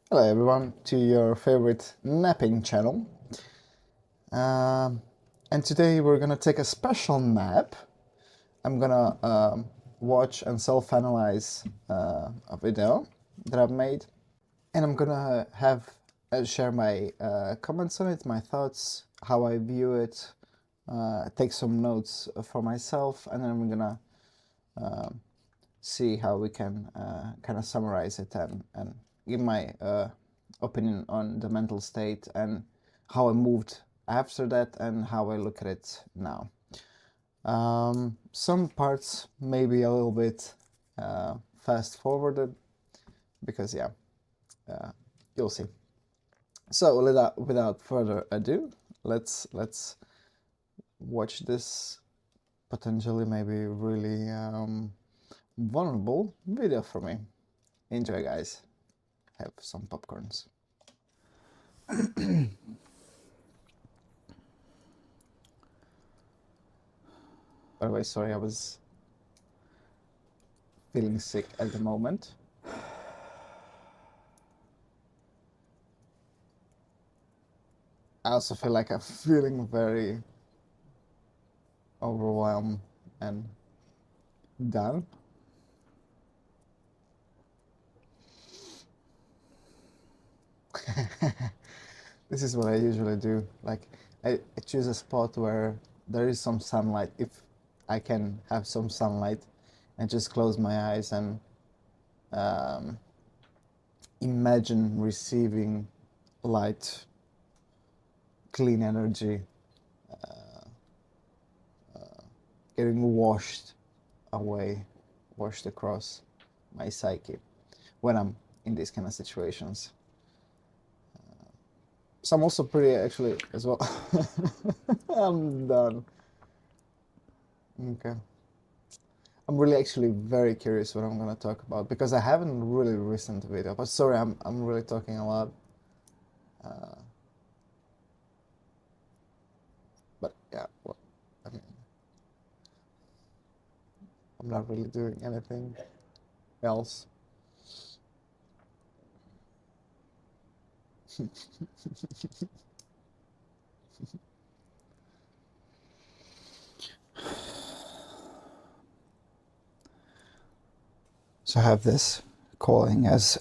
Hello everyone to your favorite napping channel. And today we're gonna take a special nap. I'm gonna watch and self-analyze a video that I've made, and I'm gonna have share my comments on it, my thoughts, how I view it, take some notes for myself, and then we're gonna see how we can kind of summarize it and give my opinion on the mental state and how I moved after that and how I look at it now. Some parts may be a little bit fast forwarded because you'll see. So without further ado, let's watch this potentially maybe really vulnerable video for me. Enjoy, guys. Have some popcorns. By the way, sorry, I was feeling sick at the moment. I also feel like I'm feeling very overwhelmed and done. This is what I usually do. Like, I choose a spot where there is some sunlight, if I can have some sunlight, and just close my eyes and imagine receiving light, clean energy, getting washed away, washed across my psyche when I'm in these kind of situations. So I'm also pretty actually as well. I'm done. Okay. I'm really actually very curious what I'm gonna talk about because I haven't really listened to video. But sorry, I'm really talking a lot. But yeah, well, I mean, I'm not really doing anything else. So I have this calling as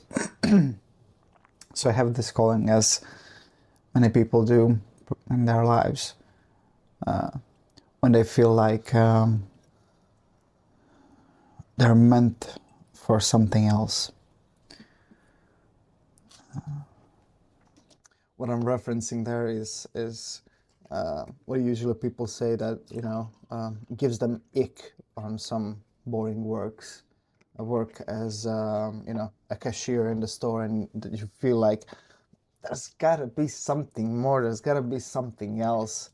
many people do in their lives when they feel like they're meant for something else. What I'm referencing there is what usually people say that gives them ick on some boring works. I work as a cashier in the store, and you feel like there's gotta be something more. There's gotta be something else.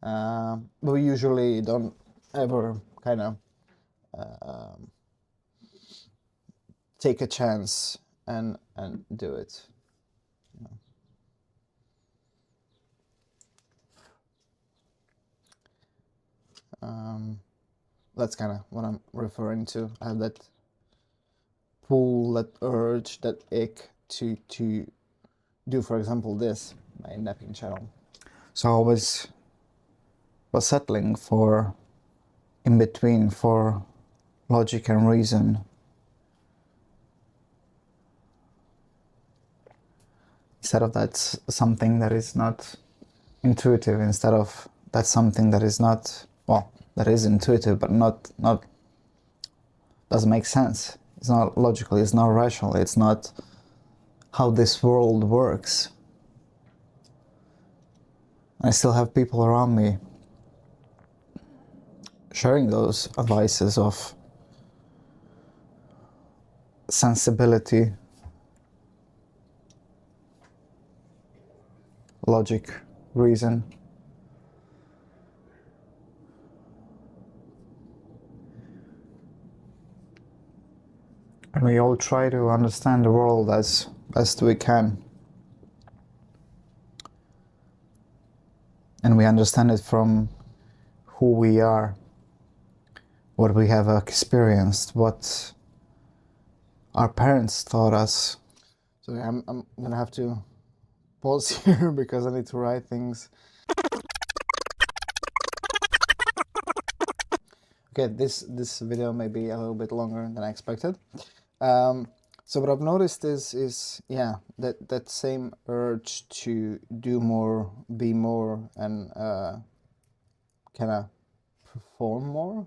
But we usually don't ever kind of take a chance and do it. That's kind of what I'm referring to. I have that pull, that urge, that ick to do, for example, this, my napping channel. So I always was settling for in between, for logic and reason. Instead of that's something that is not intuitive, instead of that's something that is not, well, that is intuitive, but not doesn't make sense. It's not logical, it's not rational, it's not how this world works. I still have people around me sharing those advices of sensibility, logic, reason. And we all try to understand the world as best we can. And we understand it from who we are, what we have experienced, what our parents taught us. So So I'm gonna have to pause here because I need to write things. Okay, this video may be a little bit longer than I expected. So what I've noticed is yeah, that same urge to do more, be more, and kind of perform more,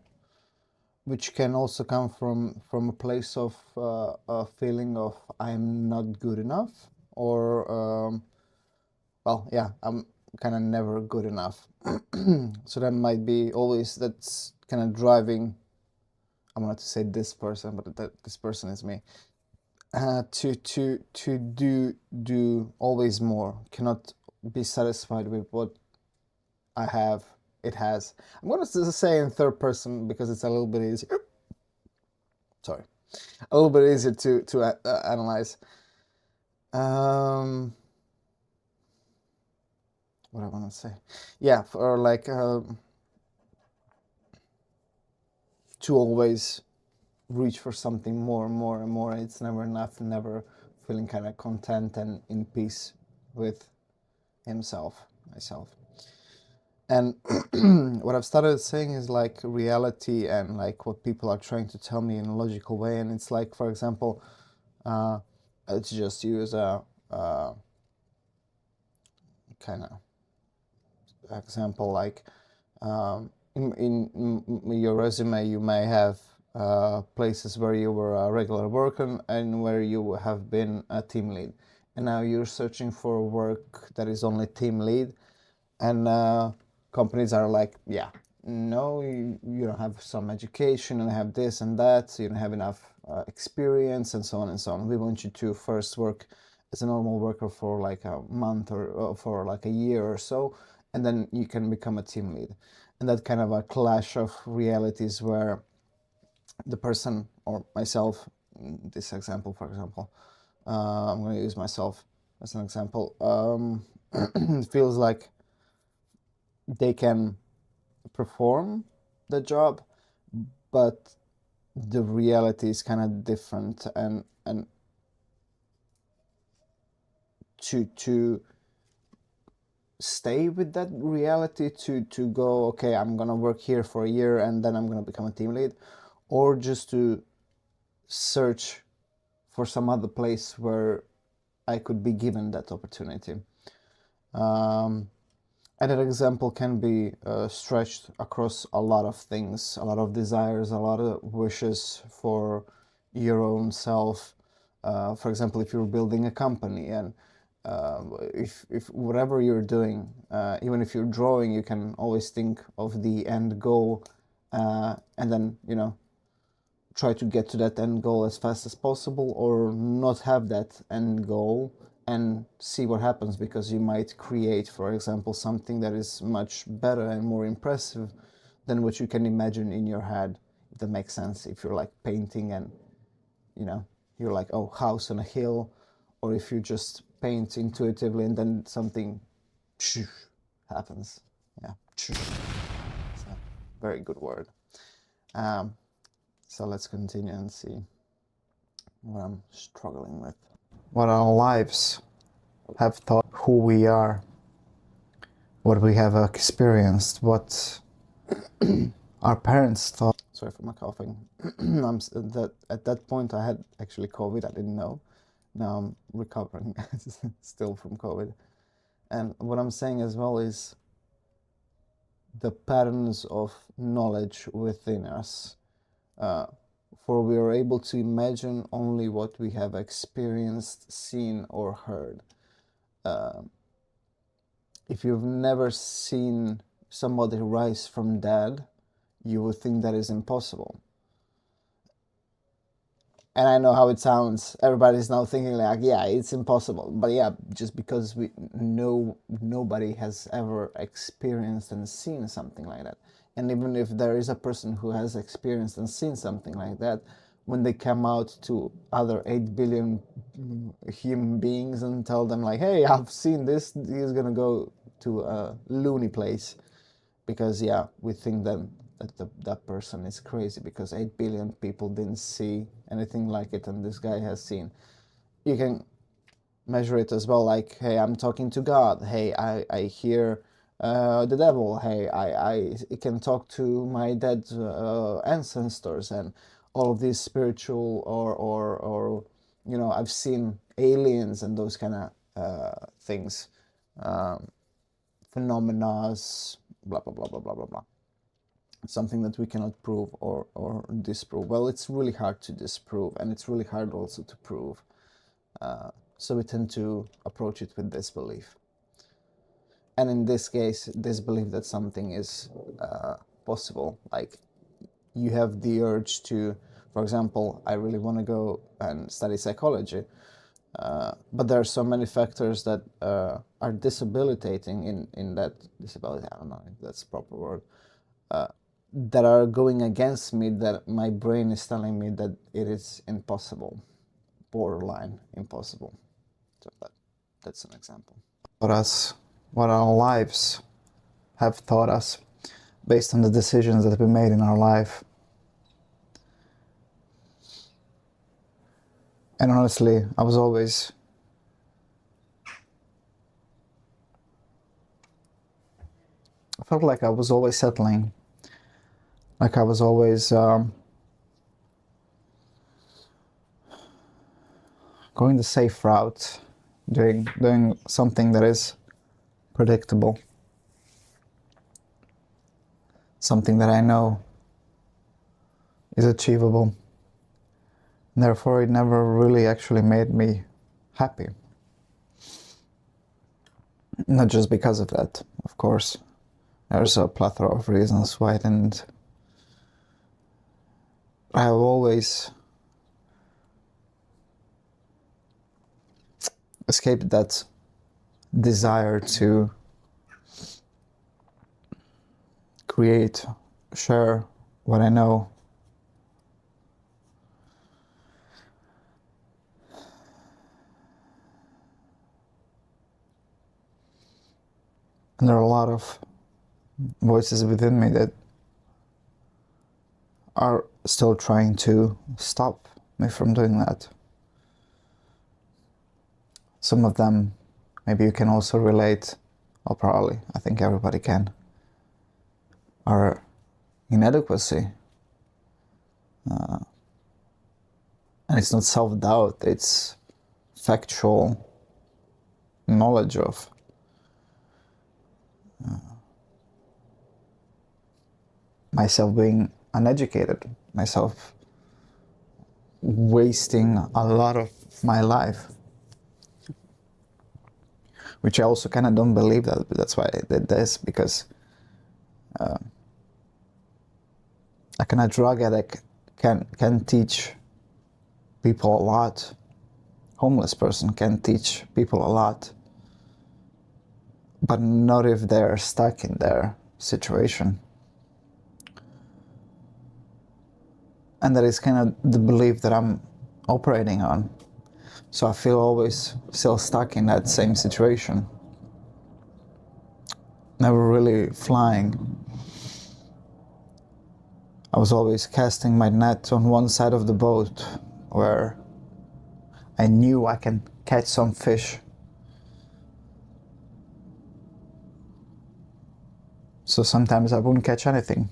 which can also come from a place of a feeling of I'm not good enough, or well, yeah, I'm kind of never good enough. So that might be always, that's kind of driving, I wanted to say this person, but this person is me. To do always more, cannot be satisfied with what I have. It has. I'm going to say in third person because it's a little bit easier. Sorry, a little bit easier to analyze. What I want to say, yeah, for like to always reach for something more and more and more. It's never enough, never feeling kind of content and in peace with myself. And what I've started saying is like reality and like what people are trying to tell me in a logical way. And it's like, for example, let's just use a kind of example, like in your resume you may have places where you were a regular worker and where you have been a team lead, and now you're searching for work that is only team lead, and companies are like, yeah, no, you don't have some education and have this and that, so you don't have enough experience and so on and so on. We want you to first work as a normal worker for like a month or for like a year or so, and then you can become a team lead. And that kind of a clash of realities where the person, or myself, in this example, for example, I'm going to use myself as an example, feels like they can perform the job, but the reality is kind of different, and to stay with that reality, to go, okay, I'm gonna work here for a year and then I'm gonna become a team lead, or just to search for some other place where I could be given that opportunity. And that example can be stretched across a lot of things, a lot of desires, a lot of wishes for your own self. For example, if you're building a company, and if whatever you're doing, even if you're drawing, you can always think of the end goal, and then, you know, try to get to that end goal as fast as possible, or not have that end goal and see what happens, because you might create, for example, something that is much better and more impressive than what you can imagine in your head, if that makes sense. If you're like painting and, you know, you're like, oh, house on a hill, or if you just paint intuitively and then something happens. Yeah, it's a very good word. So let's continue and see what I'm struggling with. What our lives have taught who we are, what we have experienced, what our parents thought. Sorry for my coughing. At that point I had actually COVID, I didn't know. Now I'm recovering still from COVID. And what I'm saying as well is the patterns of knowledge within us. For we are able to imagine only what we have experienced, seen, or heard. If you've never seen somebody rise from dead, you would think that is impossible. And I know how it sounds. Everybody's now thinking like, yeah, it's impossible. But yeah, just because nobody has ever experienced and seen something like that. And even if there is a person who has experienced and seen something like that, when they come out to other 8 billion human beings and tell them like, hey, I've seen this, he's gonna go to a loony place, because yeah, we think that that person is crazy because 8 billion people didn't see anything like it, and this guy has seen. You can measure it as well, like, hey, I'm talking to God, hey, I hear the devil, hey, I can talk to my dead ancestors, and all of these spiritual or I've seen aliens and those kind of things, phenomena, blah blah blah blah blah blah blah. Something that we cannot prove or disprove. Well, it's really hard to disprove, and it's really hard also to prove. So we tend to approach it with disbelief. And in this case, disbelief that something is possible. Like, you have the urge to, for example, I really want to go and study psychology, but there are so many factors that are disabilitating in that disability. I don't know if that's a proper word. That are going against me, that my brain is telling me that it is impossible, borderline impossible. So that's an example. What what our lives have taught us based on the decisions that we made in our life. And honestly, I felt like I was always settling, like I was always going the safe route, doing something that is predictable, something that I know is achievable. And therefore, it never really actually made me happy. Not just because of that, of course. There's a plethora of reasons why I didn't. I have always escaped that desire to create, share what I know. And there are a lot of voices within me that are still trying to stop me from doing that. Some of them, maybe you can also relate, or probably, I think everybody can, are inadequacy. And it's not self-doubt, it's factual knowledge of myself being uneducated, myself wasting a lot of my life, which I also kind of don't believe that, but that's why I did this, because a kind of drug addict can teach people a lot. Homeless person can teach people a lot, but not if they're stuck in their situation. And that is kind of the belief that I'm operating on. So I feel always still stuck in that same situation, never really flying. I was always casting my net on one side of the boat where I knew I can catch some fish. So sometimes I wouldn't catch anything.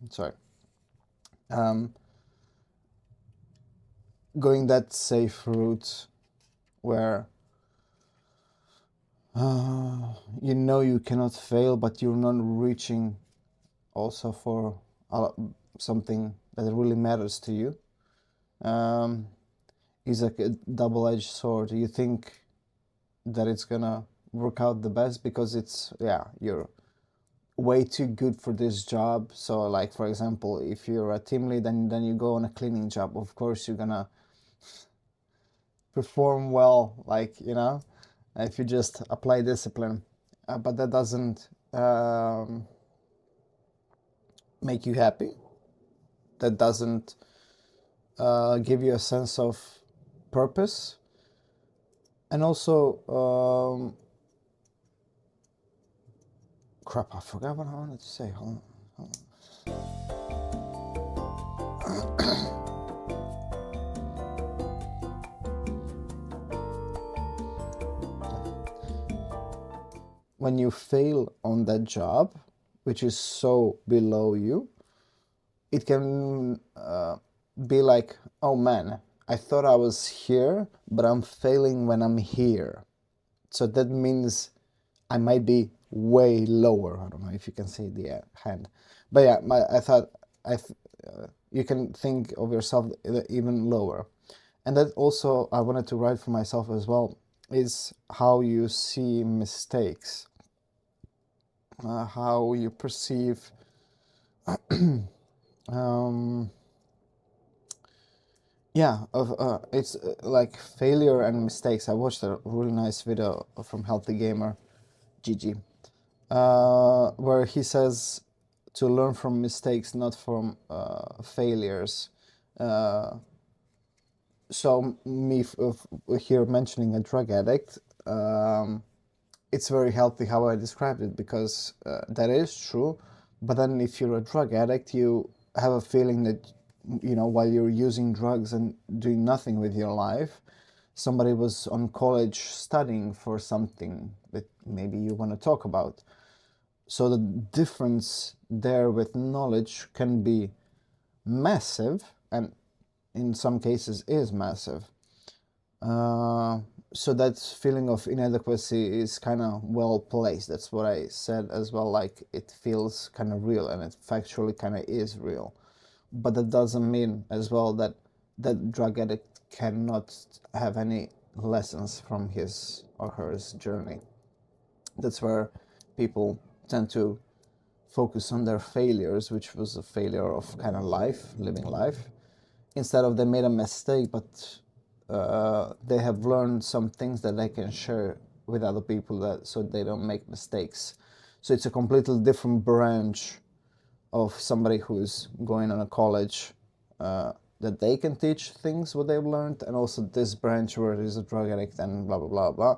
Sorry. Going that safe route where you cannot fail, but you're not reaching also for something that really matters to you, is like a double-edged sword. You think that it's gonna work out the best because you're way too good for this job. So, like, for example, if you're a team lead and then you go on a cleaning job, of course you're gonna perform well, like, if you just apply discipline, but that doesn't make you happy. That doesn't give you a sense of purpose. And also, crap, I forgot what I wanted to say. Hold on. When you fail on that job, which is so below you, it can be like, oh man, I thought I was here, but I'm failing when I'm here. So that means I might be way lower. I don't know if you can see the hand, but yeah, I thought you can think of yourself even lower. And that also I wanted to write for myself as well, is how you see mistakes, how you perceive it's like failure and mistakes. I watched a really nice video from Healthy Gamer, Gigi, where he says to learn from mistakes, not from failures. So me here mentioning a drug addict, it's very healthy how I described it, because that is true. But then if you're a drug addict, you have a feeling that, you know, while you're using drugs and doing nothing with your life, somebody was on college studying for something that maybe you want to talk about. So the difference there with knowledge can be massive, and in some cases is massive. So that feeling of inadequacy is kind of well placed. That's what I said as well, like it feels kind of real, and it factually kind of is real. But that doesn't mean as well that that drug addict cannot have any lessons from his or her journey. That's where people tend to focus on their failures, which was a failure of kind of life, living life, instead of they made a mistake, but they have learned some things that they can share with other people, that so they don't make mistakes. So it's a completely different branch of somebody who's going on a college, that they can teach things what they've learned, and also this branch where there's a drug addict and blah blah blah blah.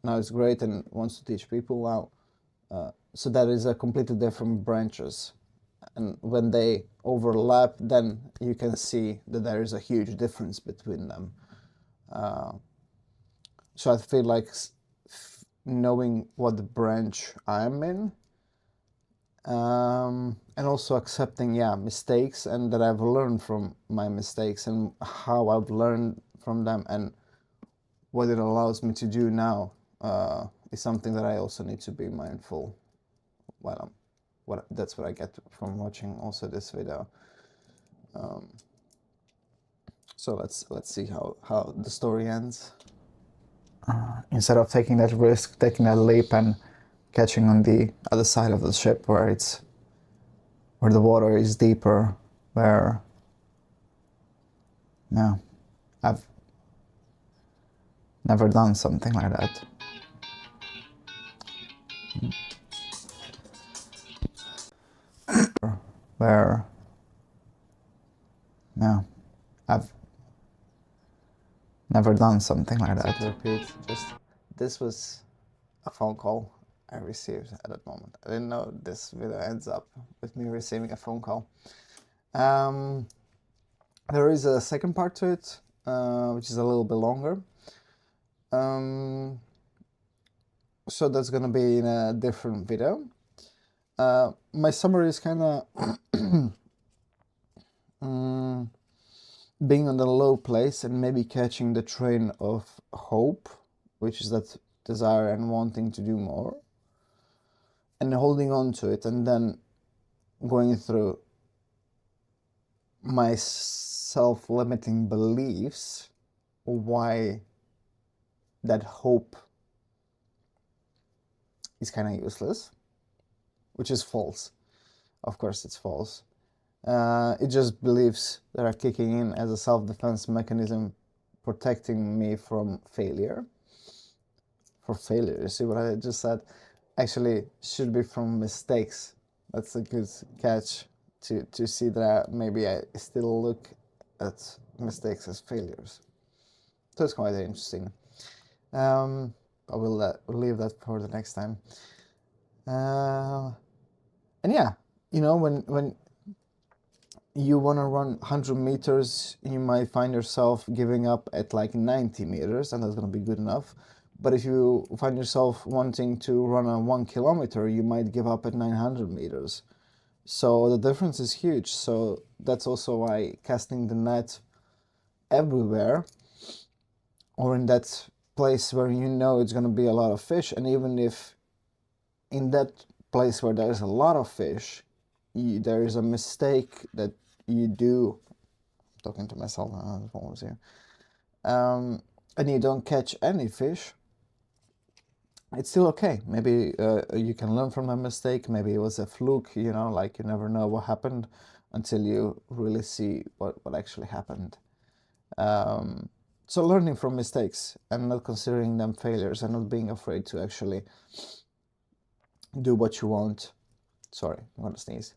Now it's great and wants to teach people now. So that is a completely different branches, and when they overlap, then you can see that there is a huge difference between them. So I feel like knowing what branch I'm in, and also accepting mistakes, and that I've learned from my mistakes and how I've learned from them and what it allows me to do now, is something that I also need to be mindful. Well, that's what I get from watching also this video. So let's see how the story ends. Instead of taking that risk, taking that leap and catching on the other side of the ship where the water is deeper, where I've never done something like that. Where I've never done something like that. To repeat, this was a phone call I received at that moment. I didn't know this video ends up with me receiving a phone call. There is a second part to it, which is a little bit longer. So that's gonna be in a different video. My summary is kind of being on the low place and maybe catching the train of hope, which is that desire and wanting to do more, and holding on to it, and then going through my self-limiting beliefs, why that hope is kind of useless, which is false. Of course it's false. It just beliefs that are kicking in as a self-defense mechanism, protecting me from failure. For failure, you see what I just said? Actually, should be from mistakes. That's a good catch to see that maybe I still look at mistakes as failures. So it's quite interesting. I will leave that for the next time. And yeah, you know, when you want to run 100 meters, you might find yourself giving up at like 90 meters, and that's going to be good enough. But if you find yourself wanting to run a 1 kilometer, you might give up at 900 meters. So the difference is huge. So that's also why casting the net everywhere, or in that place where you know it's going to be a lot of fish, and even if in that place where there's a lot of fish, there is a mistake that you do, talking to myself, the phone was here, and you don't catch any fish, it's still okay. Maybe you can learn from a mistake. Maybe it was a fluke, you know, like you never know what happened until you really see what actually happened. So learning from mistakes and not considering them failures and not being afraid to actually do what you want. Sorry, I'm gonna sneeze.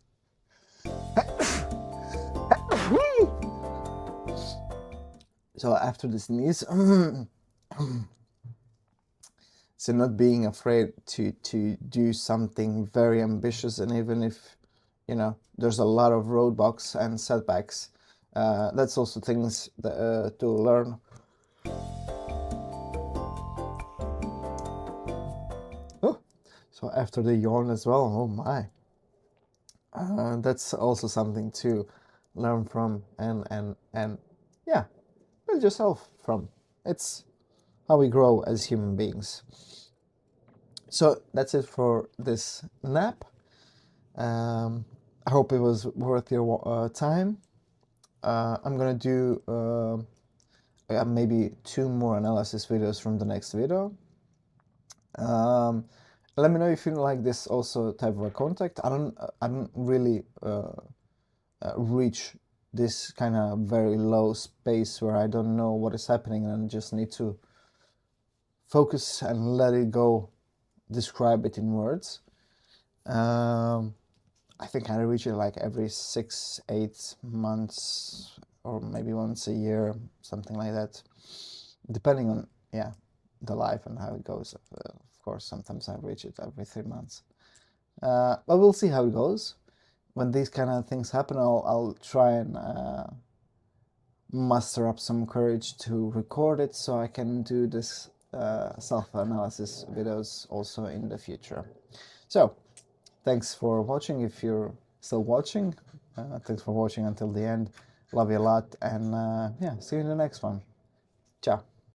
So after the sneeze, so not being afraid to do something very ambitious, and even if, you know, there's a lot of roadblocks and setbacks, that's also things that, to learn. Oh, so after the yawn as well, oh my. That's also something to learn from and yeah, build yourself from. It's how we grow as human beings. So that's it for this nap. I hope it was worth your time. I'm gonna do maybe 2 more analysis videos from the next video. Let me know if you like this also type of a contact. I don't really reach this kind of very low space where I don't know what is happening and I just need to focus and let it go, describe it in words. I think I reach it like every 6-8 months or maybe once a year, something like that, depending on the life and how it goes. Of course, sometimes I reach it every 3 months, but we'll see how it goes. When these kind of things happen, I'll try and muster up some courage to record it so I can do this self-analysis videos also in the future. So thanks for watching. If you're still watching, thanks for watching until the end. Love you a lot, and yeah, see you in the next one. Ciao.